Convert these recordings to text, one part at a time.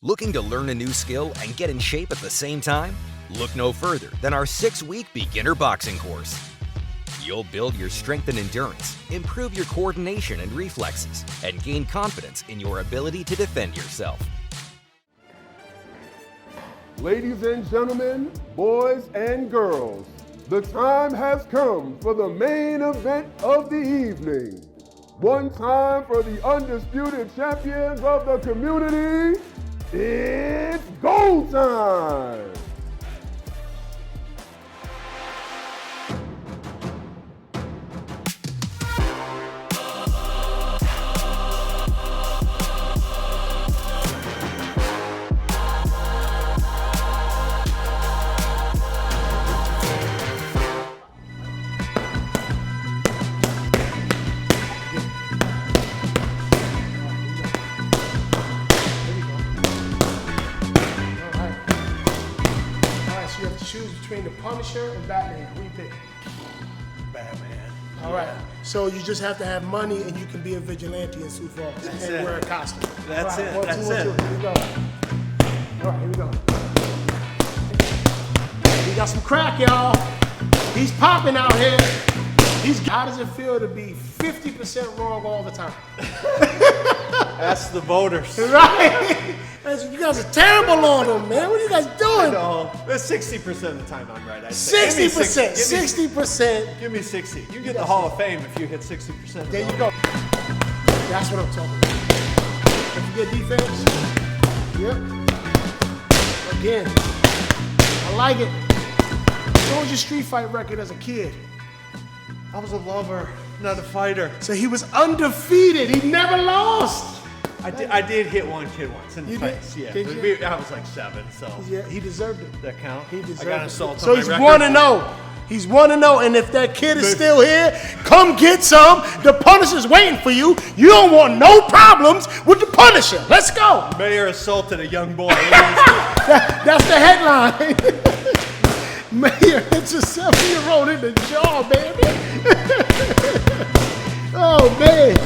Looking to learn a new skill and get in shape at the same time? Look no further than our 6-week beginner boxing course. You'll build your strength and endurance, improve your coordination and reflexes, and gain confidence in your ability to defend yourself. Ladies and gentlemen, boys and girls, the time has come for the main event of the evening. One time for the undisputed champions of the community. It's go time! Choose between the Punisher and Batman. Who you pick? Batman. All right. So you just have to have money, and you can be a vigilante in Sioux Falls and wear a costume. That's all right, it. One, That's two, it. 1, 2. Here we go. All right, here we go. We got some crack, y'all. He's popping out here. How does it feel to be 50% wrong all the time? That's the voters. Right? You guys are terrible on them, man. What are you guys doing? No, that's 60% of the time I'm right. 60%. 60%. Give me 60. You get the Hall of Fame if you hit 60%. There you go. That's what I'm talking about. Don't forget defense. Yep. Again. I like it. What was your street fight record as a kid? I was a lover, not a fighter. So he was undefeated. He never lost. I did hit one kid once in the face. Did? Yeah. Did you? I was like 7, so. Yeah, he deserved it. That count? He deserved I got it. assault So on he's my record. 1-0. He's 1-0, and if that kid is still here, come get some. The Punisher's waiting for you. You don't want no problems with the Punisher. Let's go. Mayor assaulted a young boy. That's the headline. Mayor hits a 7-year-old in the jaw, baby. Oh, man.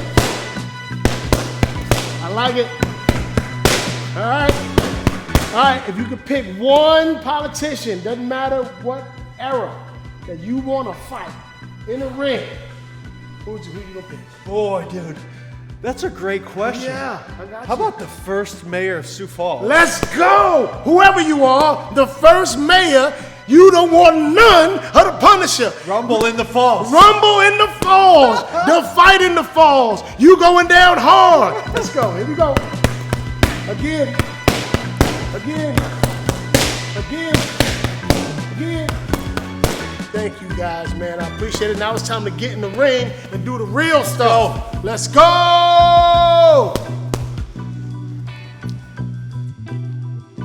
I like it. All right, if you could pick one politician, doesn't matter what era, that you want to fight in the ring, who you gonna pick? Boy, dude, that's a great question. Yeah, I got How you. about the first mayor of Sioux Falls? Let's go! Whoever you are, the first mayor, you don't want none of the Punisher. Rumble in the Falls. Rumble in the Falls. The fight in the Falls. You going down hard. Let's go. Here we go. Again. Thank you guys, man. I appreciate it. Now it's time to get in the ring and do the real stuff. Let's go!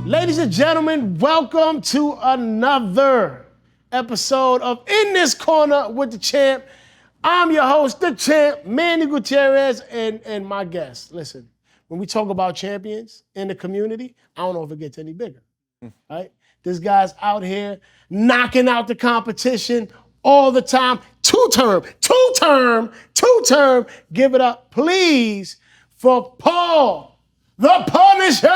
Ladies and gentlemen, welcome to another episode of In This Corner with the Champ. I'm your host, the Champ, Manny Gutierrez, and my guest. Listen, when we talk about champions in the community, I don't know if it gets any bigger, right? This guy's out here knocking out the competition all the time. Two-term. Give it up, please, for Paul, the Punisher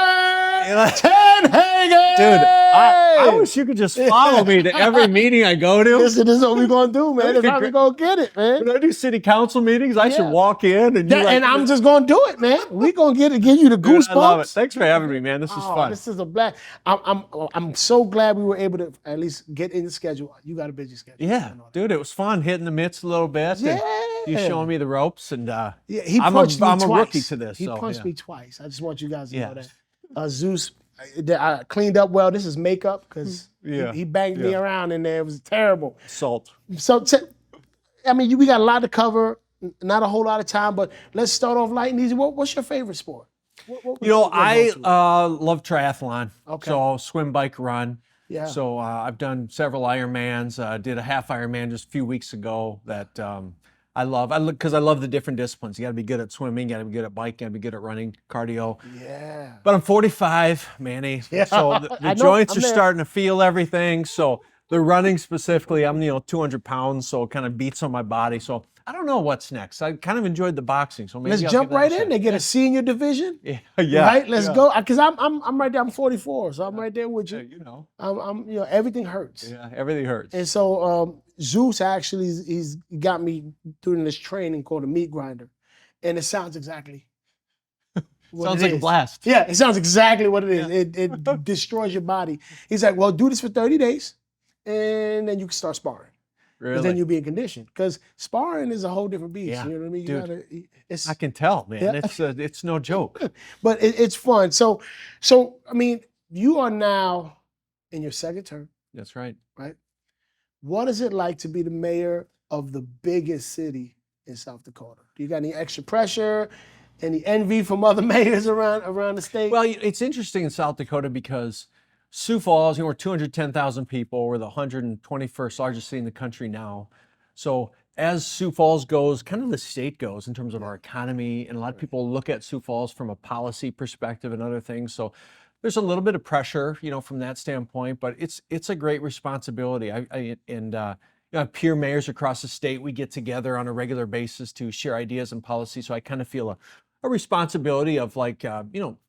Tenhagen. Dude, I wish you could just follow me to every meeting I go to. Listen, this is what we're going to do, man. It's how we going to get it, man. When I do city council meetings, I should walk in and And I'm just going to do it, man. We're going to give you the goosebumps. I love it. Thanks for having me, man. This is fun. This is a blast. I'm so glad we were able to at least get in the schedule. You got a busy schedule. Yeah, dude, it was fun hitting the mitts a little bit. Yeah. You showing me the ropes, and He I'm punched me a twice. rookie to this. He so, punched yeah. me twice. I just want you guys to know Yes. that. Zeus, I cleaned up well. This is makeup because he banged me around in there. It was terrible. Salt. So, we got a lot to cover. Not a whole lot of time, but let's start off light and easy. What's your favorite sport? I love triathlon. Okay. So swim, bike, run. Yeah. So I've done several Ironmans. Did a half Ironman just a few weeks ago that I love because I love the different disciplines. You got to be good at swimming, you got to be good at biking, got to be good at running, cardio. Yeah. But I'm 45, Manny. Yeah. So the joints are starting to feel everything. So the running specifically, I'm 200 pounds, so it kind of beats on my body. So I don't know what's next. I kind of enjoyed the boxing, so maybe Let's I'll jump give that a right in. shot. They get a senior division. Yeah, Right? Let's yeah. go. Because I'm right there. I'm 44, so I'm right there with Yeah, you. you know. I'm everything hurts. Yeah, everything hurts. And so Zeus actually he's got me doing this training called a meat grinder, and it sounds exactly. what Sounds it like a is. blast. Yeah, it sounds exactly what it is. Yeah. It destroys your body. He's like, well, do this for 30 days, and then you can start sparring. Really? But then you'll be in condition. Because sparring is a whole different beast. Yeah, You know what I mean? dude. It's, I can tell, man. Yeah. It's no joke. but it's fun. So I mean, you are now in your second term, That's right. right? What is it like to be the mayor of the biggest city in South Dakota? Do you got any extra pressure? Any envy from other mayors around the state? Well, it's interesting in South Dakota because Sioux Falls, we're 210,000 people. We're the 121st largest city in the country now. So as Sioux Falls goes, kind of the state goes in terms of our economy, and a lot of people look at Sioux Falls from a policy perspective and other things. So there's a little bit of pressure, from that standpoint, but it's a great responsibility. I have peer mayors across the state. We get together on a regular basis to share ideas and policy. So I kind of feel a responsibility of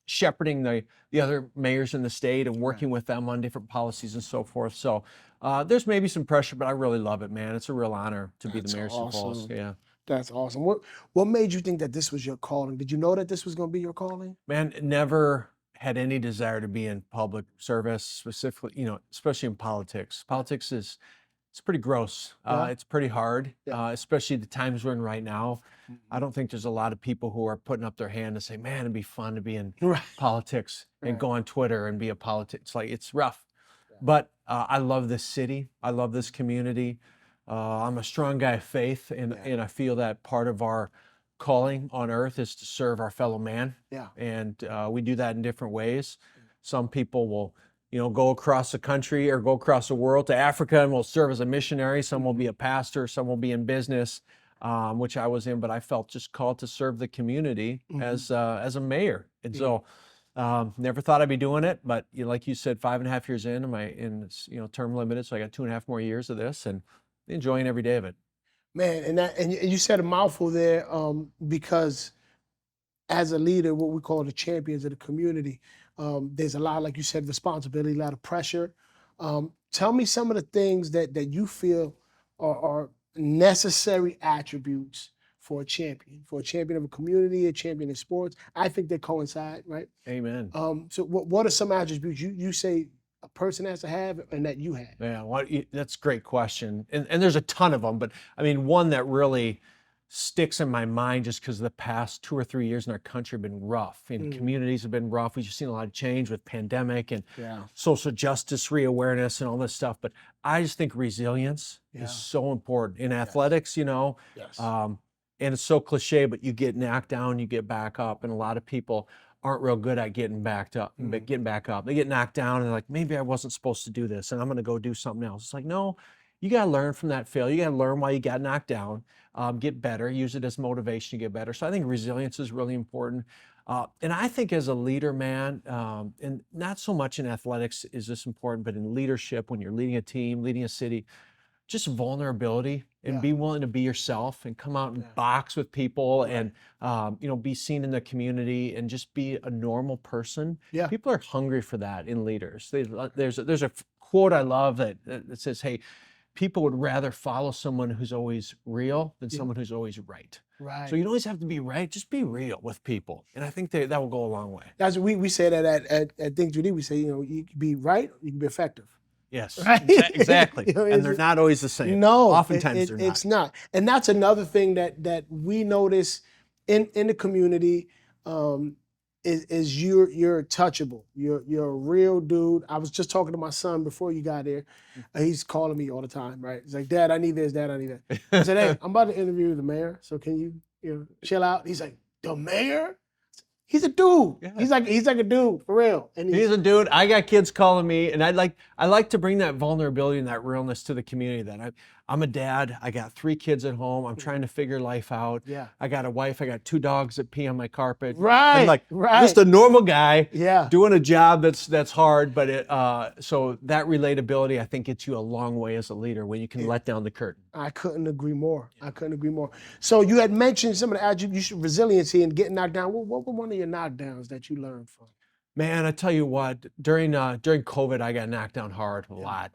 shepherding the other mayors in the state and working with them on different policies and so forth. So there's maybe some pressure, but I really love it, man. It's a real honor to be the mayor of Sioux Falls. Yeah. That's awesome. What made you think that this was your calling? Did you know that this was going to be your calling? Man, never had any desire to be in public service, specifically, especially in politics. Politics it's pretty gross. Yeah. It's pretty hard, Yeah. especially the times we're in right now. I don't think there's a lot of people who are putting up their hand and say, man, it'd be fun to be in Right. politics and Right. go on Twitter and be a politics. It's rough. But I love this city. I love this community. I'm a strong guy of faith, and I feel that part of our calling on earth is to serve our fellow man. Yeah. And we do that in different ways. Some people will go across the country or go across the world to Africa and will serve as a missionary. Some will be a pastor, some will be in business, which I was in, but I felt just called to serve the community as a mayor. And so never thought I'd be doing it, but like you said, 5.5 years in term limited. So I got 2.5 more years of this and enjoying every day of it. Man, and you said a mouthful there, because as a leader, what we call the champions of the community, there's a lot, like you said, responsibility, a lot of pressure. Tell me some of the things that you feel are necessary attributes for a champion of a community, a champion in sports. I think they coincide, right? Amen. So what are some attributes you say a person has to have and that you have? Yeah, that's a great question. And there's a ton of them, but I mean, one that really sticks in my mind just because the past 2 or 3 years in our country have been rough and communities have been rough. We've just seen a lot of change with pandemic and social justice reawareness and all this stuff. But I just think resilience is so important in athletics, Yes. And it's so cliche, but you get knocked down, you get back up. And a lot of people aren't real good at getting back up. They get knocked down and they're like, maybe I wasn't supposed to do this and I'm going to go do something else. It's like, no, you got to learn from that failure. You got to learn why you got knocked down, get better, use it as motivation to get better. So I think resilience is really important. And I think as a leader, man, and not so much in athletics is this important, but in leadership, when you're leading a team, leading a city, just vulnerability and be willing to be yourself and come out and box with people and, be seen in the community and just be a normal person. Yeah. People are hungry for that in leaders. There's a quote I love that says, hey, people would rather follow someone who's always real than someone who's always right. Right. So you don't always have to be right, just be real with people. And I think that will go a long way. That's we say that at Think 3D. We say, you can be right, you can be effective. Yes, Right? exactly. And they're not always the same. No, Oftentimes they're not. It's not. And that's another thing that we notice in the community, is you're touchable. You're a real dude. I was just talking to my son before you got here. He's calling me all the time, right? He's like, Dad, I need this, Dad, I need that. I said, hey, I'm about to interview the mayor, so can you chill out? He's like, the mayor? He's a dude. Yeah. He's like a dude, for real. And He's a dude. I got kids calling me, and I like to bring that vulnerability and that realness to the community. That I'm a dad. I got 3 kids at home. I'm trying to figure life out. Yeah. I got a wife. I got 2 dogs that pee on my carpet. Right, I'm like right. just a normal guy Yeah. doing a job that's hard. But so that relatability, I think, gets you a long way as a leader when you can let down the curtain. I couldn't agree more. I couldn't agree more. So you had mentioned some of the attributes, resiliency and getting knocked down. What were one of your knockdowns that you learned from? Man, I tell you what, during COVID, I got knocked down hard a lot.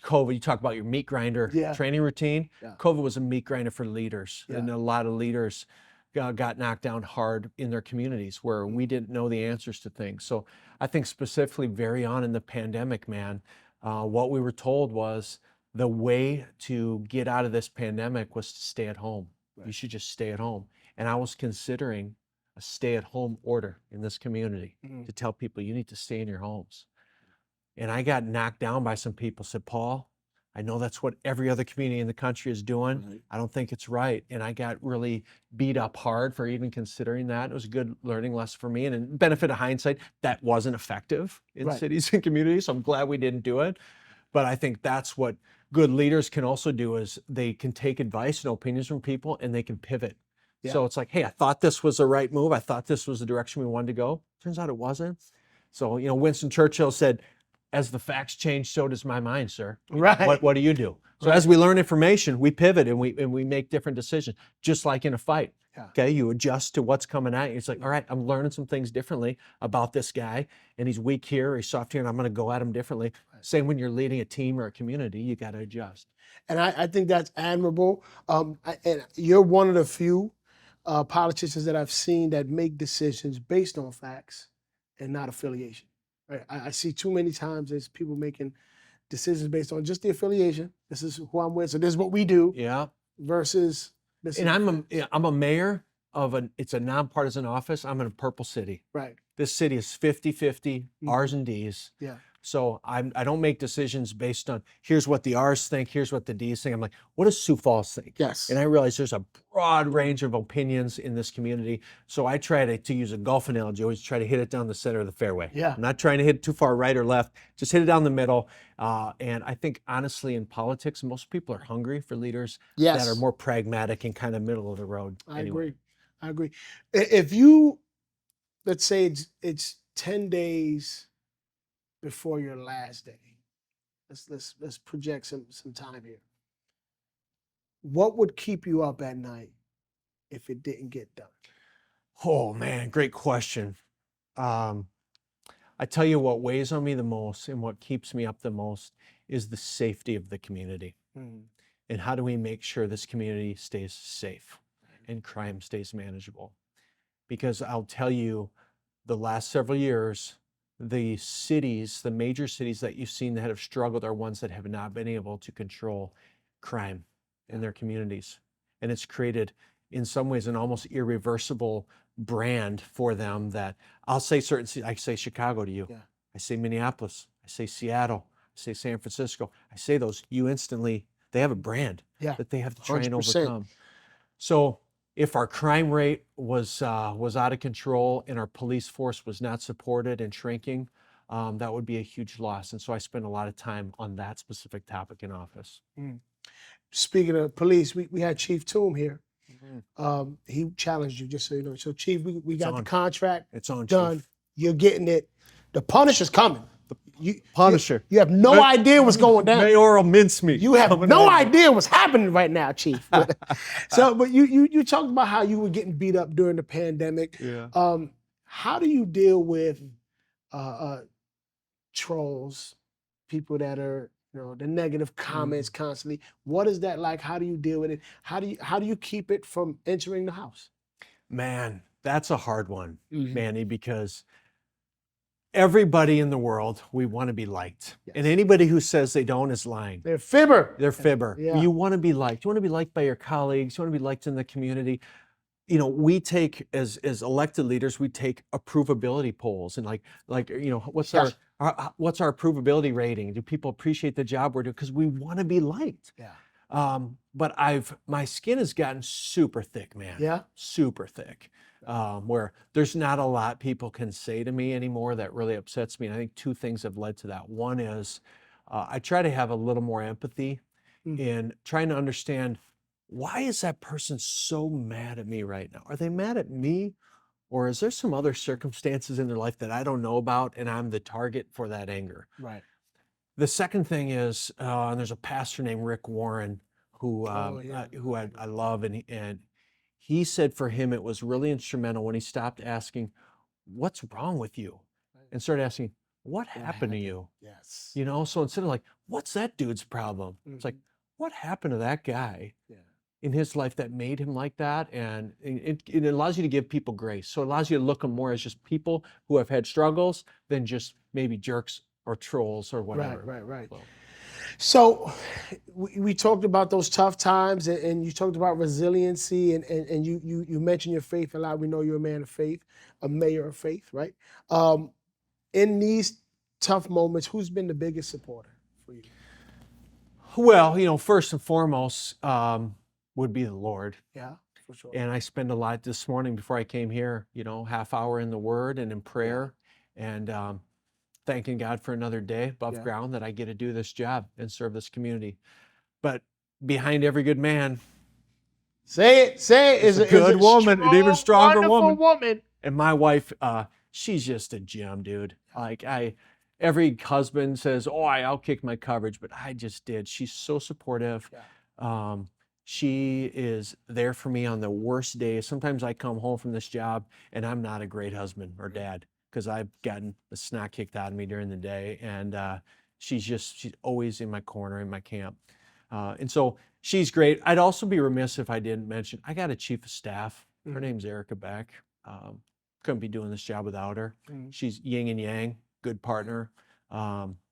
COVID, you talk about your meat grinder Yeah. training routine. Yeah. COVID was a meat grinder for leaders, Yeah. and a lot of leaders got knocked down hard in their communities where we didn't know the answers to things. So I think specifically very on in the pandemic, man, what we were told was the way to get out of this pandemic was to stay at home. You should just stay at home. And I was considering a stay-at-home order in this community to tell people you need to stay in your homes. And I got knocked down by some people, said, Paul, I know that's what every other community in the country is doing. Right. I don't think it's right. And I got really beat up hard for even considering that. It was a good learning lesson for me. And in benefit of hindsight, that wasn't effective in Right. cities and communities. So I'm glad we didn't do it. But I think that's what good leaders can also do is they can take advice and opinions from people and they can pivot. Yeah. So it's like, hey, I thought this was the right move. I thought this was the direction we wanted to go. Turns out it wasn't. So, Winston Churchill said, as the facts change, so does my mind, sir. Right. What do you do? So as we learn information, we pivot and we make different decisions, just like in a fight. Yeah. Okay, you adjust to what's coming at you. It's like, all right, I'm learning some things differently about this guy, and he's weak here, or he's soft here, and I'm going to go at him differently. Same when you're leading a team or a community, you got to adjust. And I think that's admirable. And you're one of the few politicians that I've seen that make decisions based on facts and not affiliation. Right? I see too many times there's people making decisions based on just the affiliation. This is who I'm with, so this is what we do. Yeah. Versus this. And I'm a mayor of it's a nonpartisan office. I'm in a purple city. Right. This city is 50-50 R's and D's. Yeah. So I don't make decisions based on here's what the R's think, here's what the D's think. I'm like, what does Sioux Falls think? Yes. And I realize there's a broad range of opinions in this community. So I try to use a golf analogy, always try to hit it down the center of the fairway. Yeah. I'm not trying to hit it too far right or left, just hit it down the middle. And I think honestly in politics, most people are hungry for leaders Yes. that are more pragmatic and kind of middle of the road. I anyway. agree. I agree. If you, let's say it's 10 days before your last day. Let's project some time here. What would keep you up at night if it didn't get done? Oh man, great question. I tell you what weighs on me the most and what keeps me up the most is the safety of the community. And how do we make sure this community stays safe and crime stays manageable? Because I'll tell you, the last several years, the major cities that you've seen that have struggled are ones that have not been able to control crime in their communities. And it's created, in some ways, an almost irreversible brand for them that I'll say I say Chicago to you. Yeah. I say Minneapolis. I say Seattle. I say San Francisco. I say those, you instantly, they have a brand that they have to try and 100%. overcome. So if our crime rate was out of control and our police force was not supported and shrinking, that would be a huge loss. And so I spend a lot of time on that specific topic in office. Speaking of police, we had Chief Toom here. He challenged you, just so you know. So Chief, we got the contract It's on, done. Chief. You're getting it. The Punisher's coming. Punisher. You have no idea what's going down. Mayoral mincemeat. You have no idea what's happening right now, Chief. But you talked about how you were getting beat up during the pandemic. Yeah. How do you deal with trolls, people that are the negative comments constantly? What is that like? How do you deal with it? How do you keep it from entering the house? Man, that's a hard one, Manny, because everybody in the world, we want to be liked. Yes. And anybody who says they don't is lying. They're fibber. They're fibber. Yeah. You want to be liked. You want to be liked by your colleagues. You want to be liked in the community. We take, as elected leaders, we take approvability polls and what's Yes. what's our approvability rating? Do people appreciate the job we're doing? Because we want to be liked. Yeah. But my skin has gotten super thick, man. Yeah. Super thick. Where there's not a lot people can say to me anymore that really upsets me. And I think two things have led to that. One is I try to have a little more empathy in trying to understand, why is that person so mad at me right now? Are they mad at me? Or is there some other circumstances in their life that I don't know about and I'm the target for that anger? Right. The second thing is, and there's a pastor named Rick Warren who I love, and he said for him it was really instrumental when he stopped asking, "What's wrong with you?" and started asking, "What happened to you?" Yes. You know, so instead of like, "What's that dude's problem?" It's like, "What happened to that guy in his life that made him like that?" And it allows you to give people grace. So it allows you to look them more as just people who have had struggles than just maybe jerks or trolls or whatever. Right. So we talked about those tough times, and you talked about resiliency, and you mentioned your faith a lot. We know you're a man of faith, a mayor of faith, right? In these tough moments, who's been the biggest supporter for you? Well, you know, first and foremost would be the Lord. Yeah, for sure. And I spend a lot this morning before I came here, you know, half hour in the Word and in prayer, and thanking God for another day above ground that I get to do this job and serve this community. But behind every good man, say it, is a good woman, an even stronger woman. And my wife, she's just a gem, dude. Like every husband says, "Oh, I'll kick my coverage," but I just did. She's so supportive. She is there for me on the worst days. Sometimes I come home from this job and I'm not a great husband or dad because I've gotten the snot kicked out of me during the day. And she's always in my corner, in my camp. And so she's great. I'd also be remiss if I didn't mention, I got a chief of staff. Her name's Erica Beck. Couldn't be doing this job without her. She's yin and yang, good partner.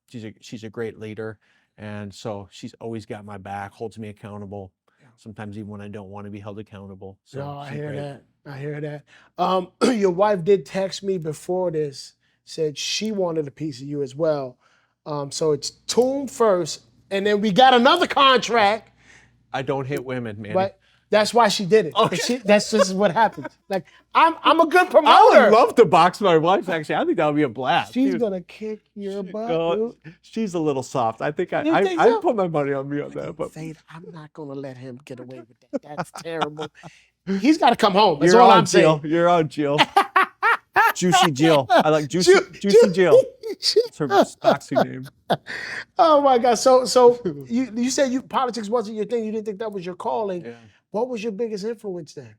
She's a great leader. And so she's always got my back, holds me accountable. Sometimes even when I don't want to be held accountable. So no, I hear that. Your wife did text me before this, said she wanted a piece of you as well. So it's Toom first, and then we got another contract. I don't hit women, man. But that's why she did it. Okay. That's just what happens. Like I'm a good promoter. I would love to box my wife. Actually, I think that would be a blast. She's gonna kick your butt. Dude. She's a little soft. I think think I put my money on me on that. But Fade, I'm not gonna let him get away with that. That's terrible. He's got to come home. That's You're all on, I'm saying. Jill. You're on, Jill. Juicy Jill. I like Juicy Jill. That's her boxing name. Oh my God. So you said politics wasn't your thing. You didn't think that was your calling. Yeah. What was your biggest influence then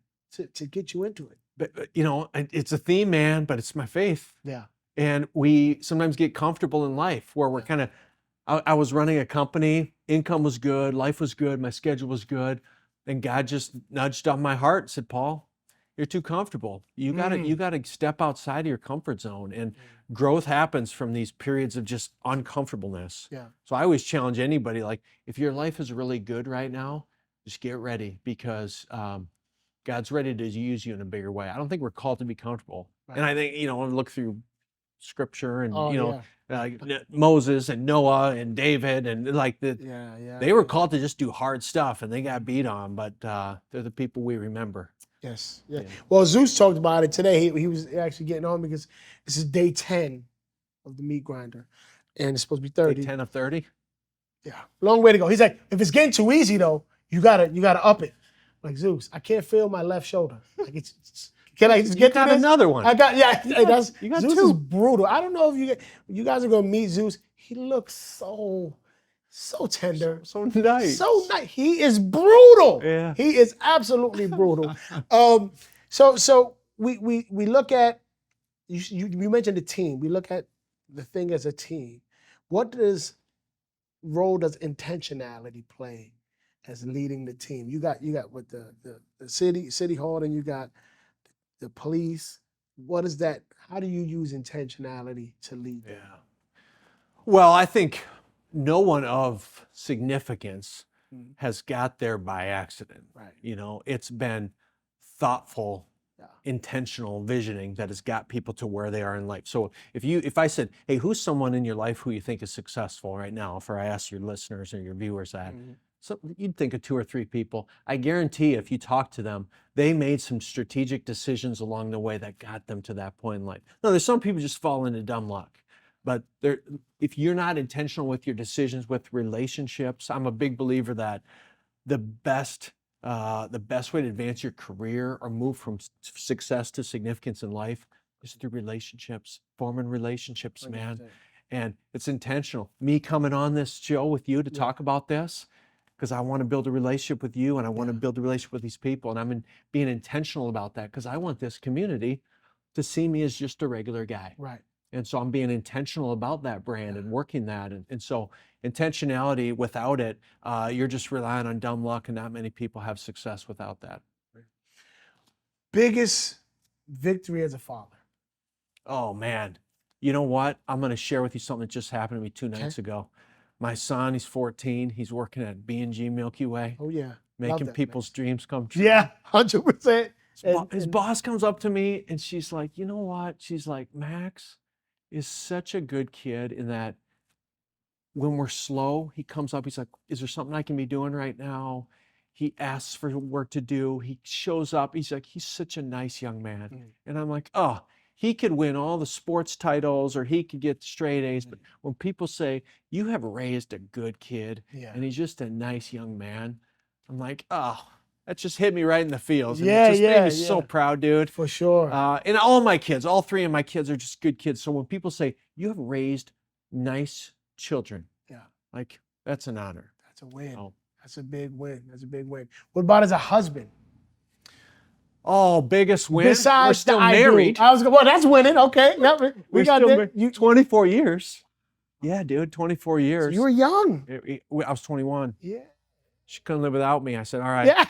to get you into it? But you know, it's a theme, man. But it's my faith. Yeah. And we sometimes get comfortable in life where we're kind of. I was running a company. Income was good. Life was good. My schedule was good. And God just nudged on my heart and said, "Paul, you're too comfortable. You gotta step outside of your comfort zone." And growth happens from these periods of just uncomfortableness. Yeah. So I always challenge anybody, like, if your life is really good right now, just get ready because God's ready to use you in a bigger way. I don't think we're called to be comfortable. Right. And I think, you know, I look through scripture and, like Moses and Noah and David and like they were called to just do hard stuff and they got beat on, but they're the people we remember. Yes. Yeah. Well, Zeus talked about it today. He was actually getting on because this is day 10 of the meat grinder, and it's supposed to be 30. Day 10 of 30? Yeah, long way to go. He's like, if it's getting too easy though, you gotta up it. Like, Zeus, I can't feel my left shoulder. Like can I just get got another one? I got that's you got Zeus two. is brutal. I don't know if you guys are gonna meet Zeus. He looks so tender. So nice. So nice. He is brutal. Yeah. He is absolutely brutal. So we look at you mentioned the team. We look at the thing as a team. What role does intentionality play as leading the team? You got with the city hall, and you got the police. What is that? How do you use intentionality to lead them? Yeah. Well, I think no one of significance has got there by accident. Right. You know, it's been thoughtful, intentional visioning that has got people to where they are in life. So if I said, hey, who's someone in your life who you think is successful right now? If I ask your listeners or your viewers that, so you'd think of 2 or 3 people. I guarantee if you talk to them, they made some strategic decisions along the way that got them to that point in life. Now, there's some people just fall into dumb luck. But if you're not intentional with your decisions, with relationships, I'm a big believer that the best way to advance your career or move from success to significance in life is through relationships, forming relationships, man. And it's intentional. Me coming on this show with you to talk about this, because I want to build a relationship with you and I want to build a relationship with these people. And I'm being intentional about that because I want this community to see me as just a regular guy. Right. And so I'm being intentional about that brand and working that. And so intentionality, without it, you're just relying on dumb luck, and not many people have success without that. Biggest victory as a father? Oh, man. You know what? I'm going to share with you something that just happened to me 2 nights ago. My son, he's 14. He's working at B&G Milky Way. Oh, yeah. Making people's dreams come true. Yeah, 100%. His boss comes up to me and she's like, you know what? She's like, Max is such a good kid in that when we're slow, he comes up, he's like, is there something I can be doing right now? He asks for work to do. He shows up. He's like, he's such a nice young man. And I'm like, oh, he could win all the sports titles or he could get straight A's. But when people say, you have raised a good kid and he's just a nice young man, I'm like, oh, that just hit me right in the feels. And it just made me so proud, dude. For sure. And all my kids, all 3 of my kids are just good kids. So when people say, you have raised nice children, like, that's an honor. That's a win. Oh. That's a big win. That's a big win. What about as a husband? Oh, biggest win? Besides we're still the married. well, that's winning. Okay. Yep. We got that. 24 years. Yeah, dude, 24 years. So you were young. I was 21. Yeah. She couldn't live without me. I said, all right. Yeah.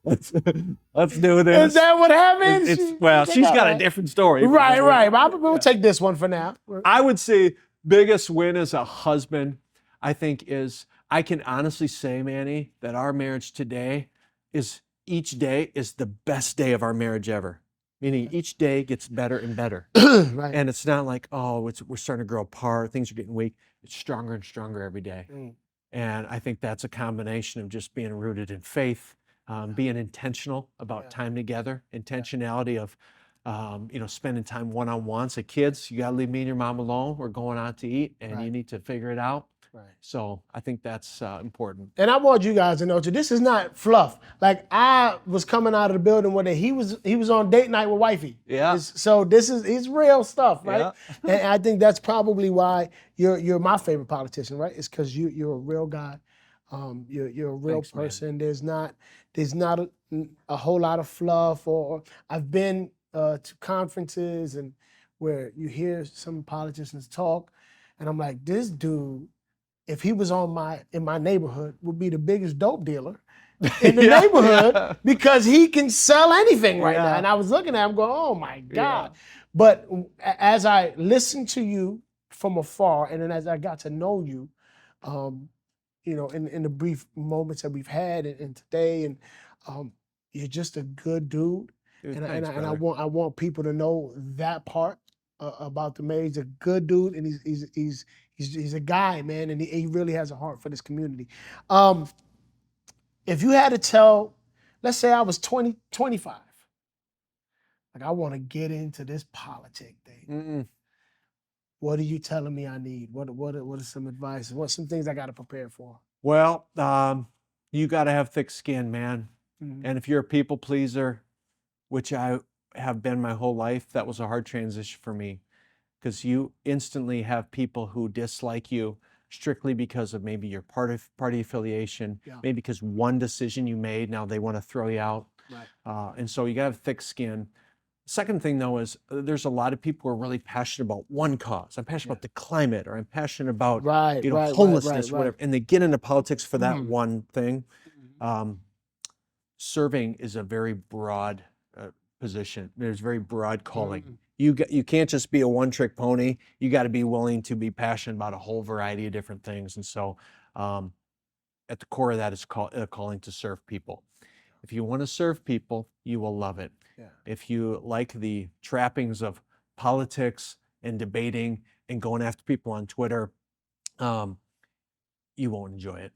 Let's do this. Is that what happened? She's got a different story. Right. But we'll take this one for now. I would say biggest win as a husband, I think, is I can honestly say, Manny, that our marriage today is each day is the best day of our marriage ever. Meaning each day gets better and better. Right. And it's not like, oh, we're starting to grow apart, things are getting weak. It's stronger and stronger every day. And I think that's a combination of just being rooted in faith, being intentional about time together, intentionality of, spending time one-on-one. Say, kids, you got to leave me and your mom alone. We're going out to eat, and you need to figure it out. Right. So I think that's important. And I want you guys to know too, this is not fluff. Like, I was coming out of the building one day. He was on date night with wifey. Yeah. So it's real stuff, right? Yeah. And I think that's probably why you're my favorite politician, right? It's because you're a real guy. You're a real person. Man. There's not a whole lot of fluff. Or I've been to conferences and where you hear some politicians talk, and I'm like, this dude, if he was in my neighborhood, would be the biggest dope dealer in the neighborhood because he can sell anything right now. And I was looking at him going, oh my God. But as I listened to you from afar, and then as I got to know you, in the brief moments that we've had and today, and you're just a good dude. Dude, and thanks, I want people to know that part about the man. He's a good dude, and he's a guy, man, and he really has a heart for this community. If you had to tell, let's say I was 20, 25, like, I want to get into this politic thing. What are you telling me I need? What are some advice? What's some things I got to prepare for? Well, you got to have thick skin, man. And if you're a people pleaser, which I have been my whole life, that was a hard transition for me, because you instantly have people who dislike you strictly because of maybe your party affiliation, maybe because one decision you made, now they want to throw you out. Right. And so you got to have thick skin. Second thing, though, is there's a lot of people who are really passionate about one cause. I'm passionate about the climate, or I'm passionate about homelessness, whatever. And they get into politics for that one thing. Serving is a very broad position. There's very broad calling. You can't just be a one-trick pony. You got to be willing to be passionate about a whole variety of different things. And so, at the core of that is a calling to serve people. If you want to serve people, you will love it. If you like the trappings of politics and debating and going after people on Twitter, you won't enjoy it.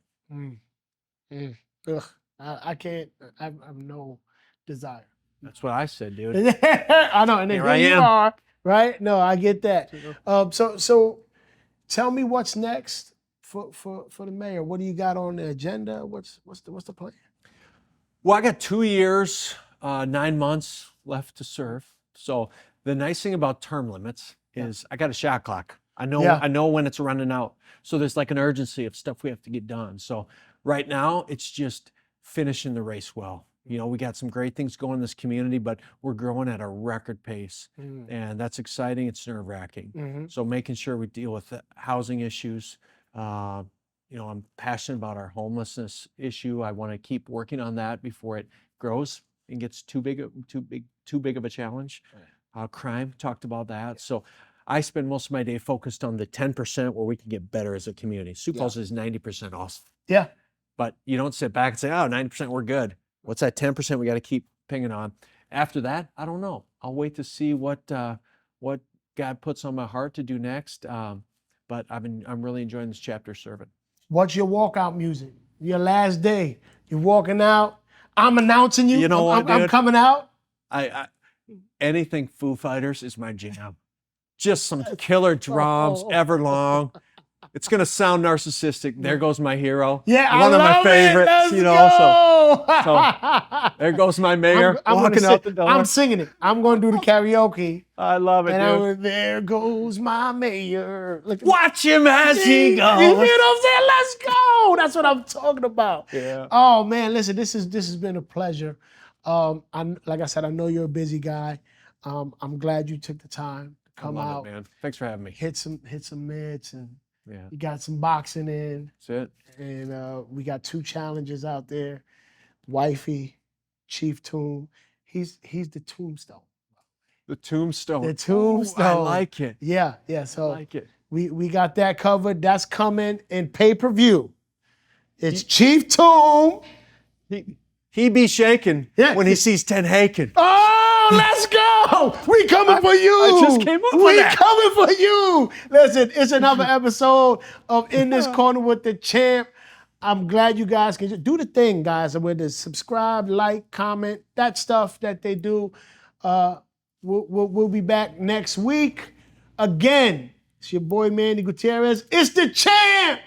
Ugh, I can't. I have no desire. That's what I said, dude. I know, and then here you are Right? No, I get that. So tell me what's next for the mayor. What do you got on the agenda? What's the plan? Well, I got 2 years, 9 months left to serve. So the nice thing about term limits is I got a shot clock. I know when it's running out. So there's like an urgency of stuff we have to get done. So right now it's just finishing the race well. You know, we got some great things going in this community, but we're growing at a record pace. And that's exciting. It's nerve-wracking. So making sure we deal with the housing issues. You know, I'm passionate about our homelessness issue. I want to keep working on that before it grows and gets too big of a challenge. Crime, talked about that. So I spend most of my day focused on the 10% where we can get better as a community. Sioux Falls is 90% awesome. Yeah. But you don't sit back and say, oh, 90% we're good. What's that 10% we got to keep pinging on? After that, I don't know. I'll wait to see what God puts on my heart to do next. But I'm really enjoying this chapter serving. What's your walkout music? Your last day. You're walking out. I'm announcing you. You know what, I'm dude? coming out. I anything Foo Fighters is my jam. Just some killer drums, Everlong. It's gonna sound narcissistic. There goes my hero. Yeah, one I of my love favorites. It. Let's you know, go. so there goes my mayor I'm walking gonna out the door. I'm singing it. I'm gonna do the karaoke. I love it, dude. There goes my mayor. Look at Watch him as he goes. You know what I'm saying? Let's go. That's what I'm talking about. Yeah. Oh man, listen, this has been a pleasure. Like I said, I know you're a busy guy. I'm glad you took the time to come I love out. it, man. Thanks for having me. Hit some mitts, and Yeah. you got some boxing in. That's it. And we got 2 challenges out there. Wifey, Chief Tomb. He's the tombstone. The tombstone. The tombstone. I like it. Yeah. I So like it. we got that covered. That's coming in pay-per-view. It's Chief Tomb. He be shaking when he sees Ted Haken. Oh, let's go! We coming for you. I just came up with We that. coming for you. Listen, it's another episode of In This Corner with the Champ. I'm glad you guys can just do the thing, guys. With the subscribe, like, comment, that stuff that they do. We'll be back next week. Again, it's your boy Manny Gutierrez. It's the Champ.